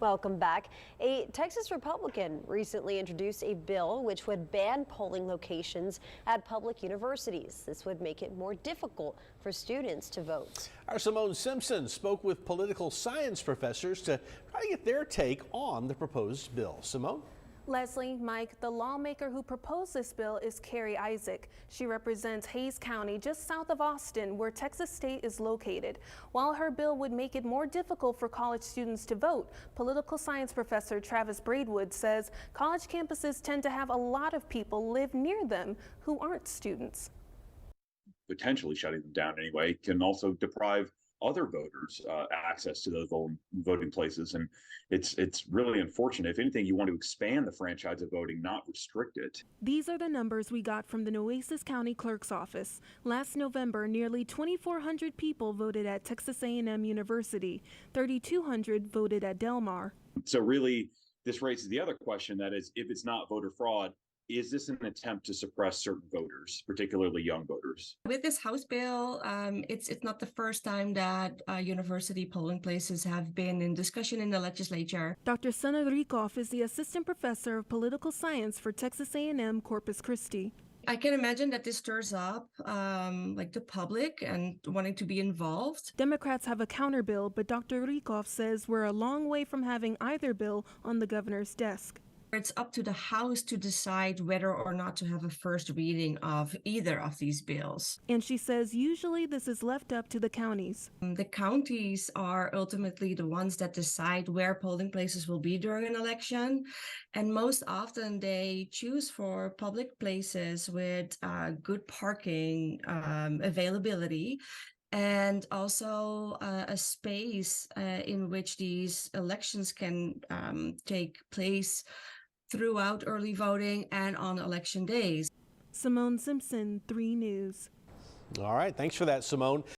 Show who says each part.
Speaker 1: Welcome back. A Texas Republican recently introduced a bill which would ban polling locations at public universities. This would make it more difficult for students to vote.
Speaker 2: Our Simone Simpson spoke with political science professors to try to get their take on the proposed bill. Simone?
Speaker 3: Leslie, Mike, the lawmaker who proposed this bill is Carrie Isaac. She represents Hays County, just south of Austin, where Texas State is located. While her bill would make it more difficult for college students to vote, political science professor Travis Braidwood says college campuses tend to have a lot of people live near them who aren't students.
Speaker 4: Potentially shutting them down anyway can also deprive other voters access to those voting places, and it's really unfortunate. If anything, you want to expand the franchise of voting, not restrict it.
Speaker 3: These are the numbers we got from the Nueces County Clerk's office. Last November, nearly 2,400 people voted at Texas A&M University. 3,200 voted at Del Mar.
Speaker 4: So really, this raises the other question, that is, if it's not voter fraud, is this an attempt to suppress certain voters, particularly young voters?
Speaker 5: With this House bill, it's not the first time that university polling places have been in discussion in the legislature.
Speaker 3: Dr. Sana Rikoff is the assistant professor of political science for Texas A&M Corpus Christi.
Speaker 5: I can imagine that this stirs up like the public and wanting to be involved.
Speaker 3: Democrats have a counter bill, but Dr. Rikoff says we're a long way from having either bill on the governor's desk.
Speaker 5: It's up to the House to decide whether or not to have a first reading of either of these bills.
Speaker 3: And she says usually this is left up to the counties.
Speaker 5: The counties are ultimately the ones that decide where polling places will be during an election. And most often they choose for public places with good parking availability, and also a space in which these elections can take place throughout early voting and on election days.
Speaker 3: Simone Simpson, 3 News.
Speaker 2: All right, thanks for that, Simone.